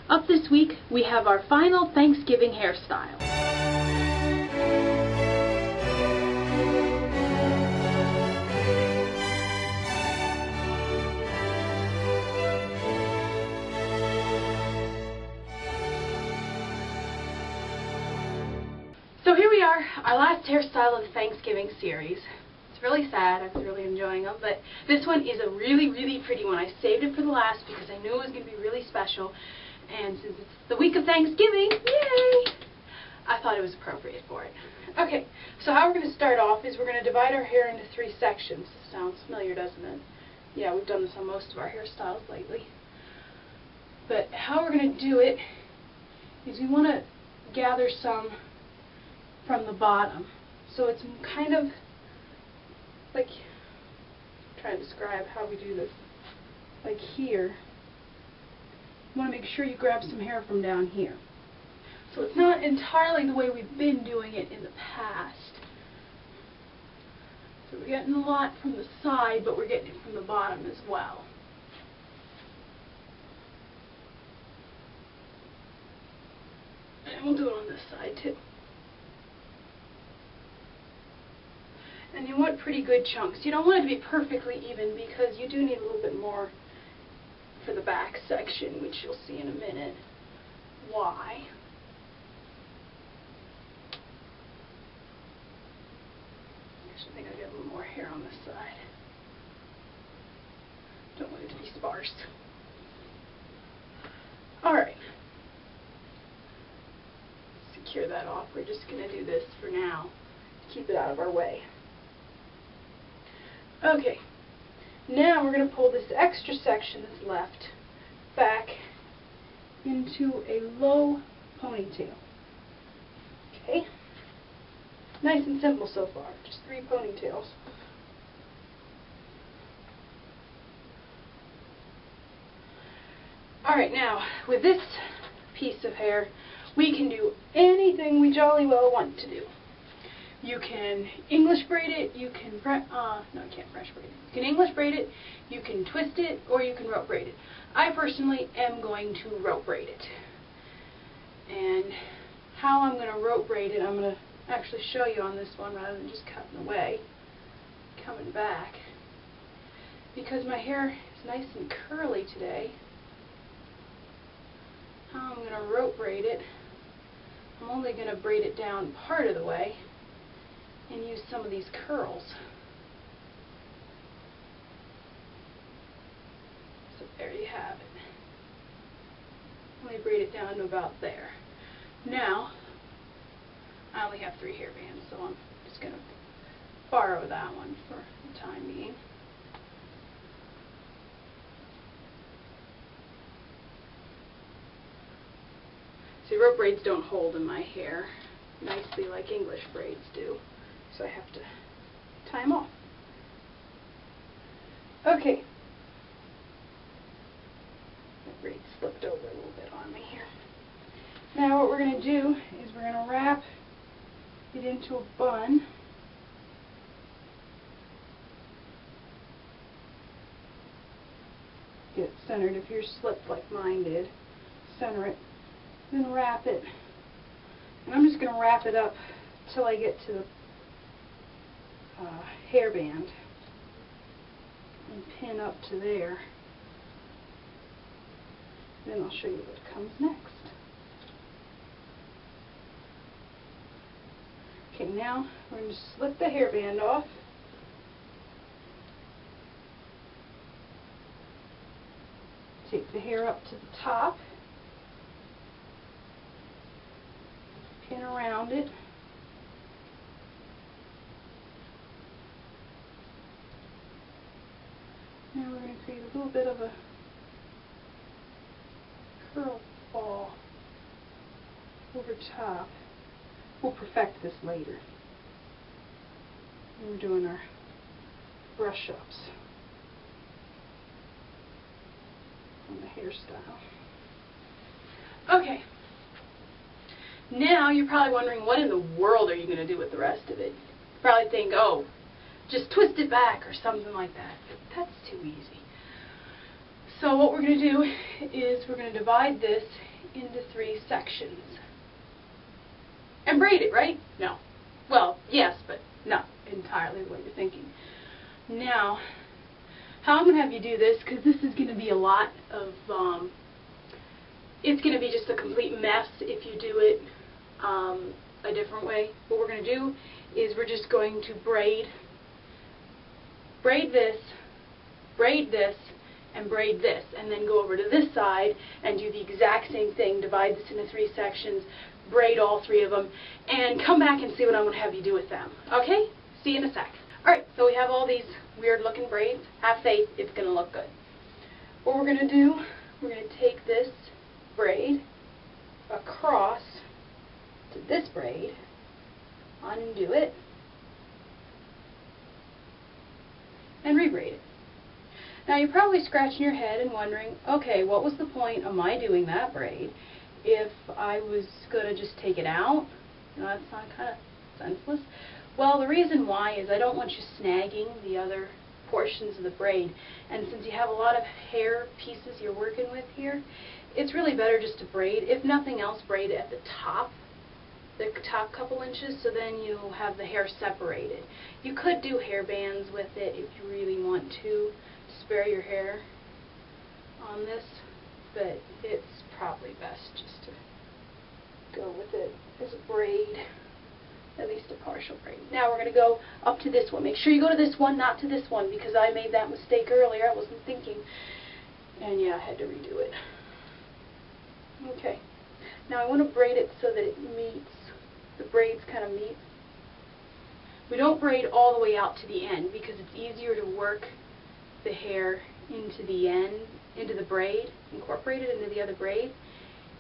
Up this week, we have our final Thanksgiving hairstyle. So here we are, our last hairstyle of the Thanksgiving series. It's really sad, I was really enjoying them, but this one is a really, really pretty one. I saved it for the last because I knew it was going to be really special, and since it's the week of Thanksgiving, yay! I thought it was appropriate for it. Okay, so how we're going to start off is we're going to divide our hair into 3 sections. This sounds familiar, doesn't it? Yeah, we've done this on most of our hairstyles lately. But how we're going to do it is we want to gather some from the bottom. So it's kind of like, I'm trying to describe how we do this. Like here, you want to make sure you grab some hair from down here. So it's not entirely the way we've been doing it in the past. So we're getting a lot from the side, but we're getting it from the bottom as well. And we'll do it on this side too. And you want pretty good chunks. You don't want it to be perfectly even because you do need a little bit more for the back section, which you'll see in a minute why. Actually, I think I'll get a little more hair on this side. Don't want it to be sparse. Alright. Secure that off. We're just going to do this for now to keep it out of our way. Okay, now we're going to pull this extra section that's left back into a low ponytail. Okay, nice and simple so far, just 3 ponytails. Alright, now with this piece of hair, we can do anything we jolly well want to do. You can English braid it, you can, no, you can't French braid it. You can English braid it, you can twist it, or you can rope braid it. I personally am going to rope braid it. And how I'm going to rope braid it, I'm going to actually show you on this one rather than just cutting away, coming back. Because my hair is nice and curly today, how I'm going to rope braid it, I'm only going to braid it down part of the way and use some of these curls. So there you have it. Let me braid it down to about there. Now, I only have 3 hair bands, so I'm just going to borrow that one for the time being. See, rope braids don't hold in my hair nicely like English braids do. So I have to tie them off. Okay. The braid slipped over a little bit on me here. Now what we're going to do is we're going to wrap it into a bun. Get it centered. If yours slipped like mine did, center it. Then wrap it. And I'm just going to wrap it up till I get to the hairband and pin up to there. Then I'll show you what comes next. Okay, now we're going to slip the hairband off. Take the hair up to the top. Pin around it. Now we're going to create a little bit of a curl ball over top. We'll perfect this later. We're doing our brush ups on the hairstyle. Okay. Now you're probably wondering, what in the world are you going to do with the rest of it? You probably think, oh, just twist it back or something like that. But that's too easy. So what we're going to do is we're going to divide this into 3 sections. And braid it, right? No. Well, yes, but not entirely what you're thinking. Now, how I'm going to have you do this, because this is going to be a lot of, it's going to be just a complete mess if you do it a different way. What we're going to do is we're just going to braid this, and braid this, and then go over to this side and do the exact same thing, divide this into 3 sections, braid all 3 of them, and come back and see what I'm going to have you do with them. Okay? See you in a sec. Alright, so we have all these weird looking braids. Have faith, it's going to look good. What we're going to do, we're going to take this braid across to this braid, undo it, and rebraid it. Now you're probably scratching your head and wondering, okay, what was the point of my doing that braid if I was going to just take it out? You know, that's not kind of senseless. Well, the reason why is I don't want you snagging the other portions of the braid, and since you have a lot of hair pieces you're working with here, it's really better just to braid, if nothing else, braid at the top couple inches, so then you'll have the hair separated. You could do hair bands with it if you really want to spare your hair on this, but it's probably best just to go with it as a braid, at least a partial braid. Now we're going to go up to this one. Make sure you go to this one, not to this one, because I made that mistake earlier. I wasn't thinking, and yeah, I had to redo it. Okay, now I want to braid it so that it meets, the braids kind of meet. We don't braid all the way out to the end because it's easier to work the hair into the end, into the braid, incorporate it into the other braid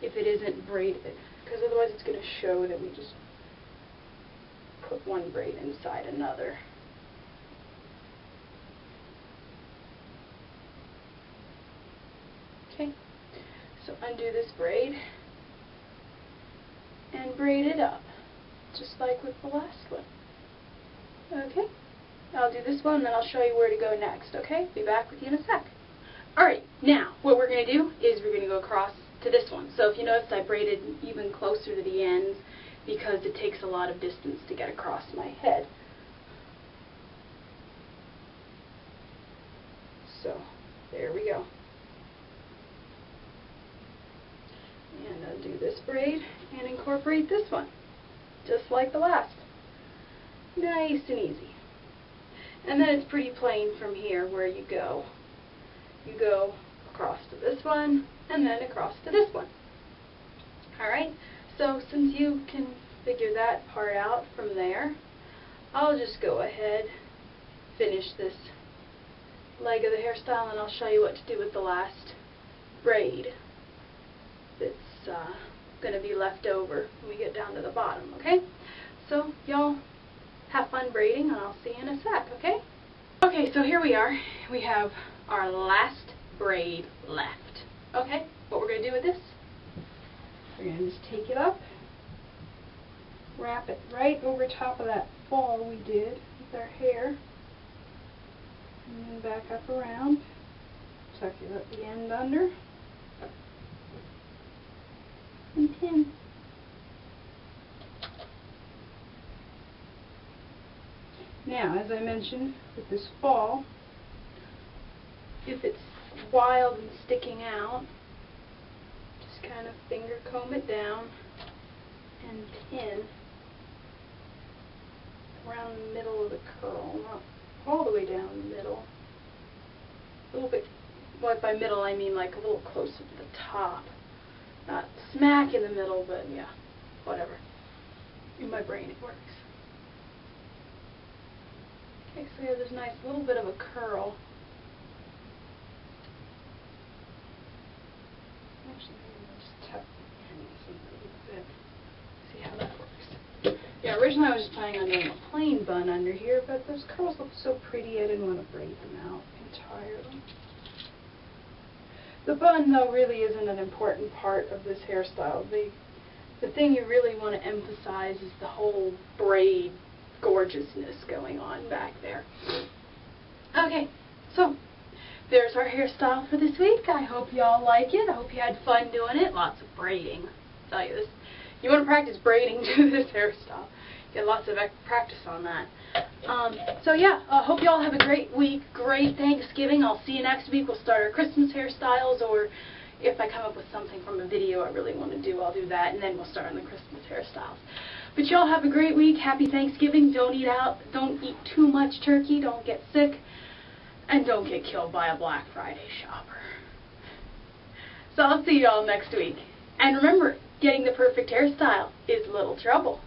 if it isn't braided, because otherwise it's going to show that we just put one braid inside another. Okay, so undo this braid and braid it up, just like with the last one. Okay, I'll do this one and then I'll show you where to go next, okay? Be back with you in a sec. Alright, now what we're going to do is we're going to go across to this one. So if you notice, I braided even closer to the ends because it takes a lot of distance to get across my head. So there we go. And undo this braid and incorporate this one, just like the last. Nice and easy. And then it's pretty plain from here where you go. You go across to this one, and then across to this one. Alright, so since you can figure that part out from there, I'll just go ahead, finish this leg of the hairstyle, and I'll show you what to do with the last braid that's going to be left over when we get down to the bottom, okay? So, y'all have fun braiding, and I'll see you in a sec, okay? Okay, so here we are. We have our last braid left. Okay, what we're going to do with this, we're going to just take it up, wrap it right over top of that fall we did with our hair, and then back up around, tuck it at the end under, and pin. Now, as I mentioned, with this fall, if it's wild and sticking out, just kind of finger comb it down and pin around the middle of the curl, not all the way down the middle, a little bit, well, by middle I mean like a little closer to the top, not smack in the middle, but yeah, whatever. In my brain it works. Okay, so we have this nice little bit of a curl. Actually, maybe just tuck the ends a little bit. See how that works. Yeah, originally I was just planning on doing a plain bun under here, but those curls look so pretty I didn't want to braid them out entirely. The bun, though, really isn't an important part of this hairstyle. The thing you really want to emphasize is the whole braid gorgeousness going on back there. Okay, so there's our hairstyle for this week. I hope y'all like it. I hope you had fun doing it. Lots of braiding. I'll tell you this. You want to practice braiding, do this hairstyle. Get lots of practice on that. So yeah, I hope y'all have a great week, great Thanksgiving. I'll see you next week. We'll start our Christmas hairstyles, or if I come up with something from a video I really want to do, I'll do that, and then we'll start on the Christmas hairstyles. But y'all have a great week. Happy Thanksgiving. Don't eat out. Don't eat too much turkey. Don't get sick. And don't get killed by a Black Friday shopper. So I'll see y'all next week. And remember, getting the perfect hairstyle is little trouble.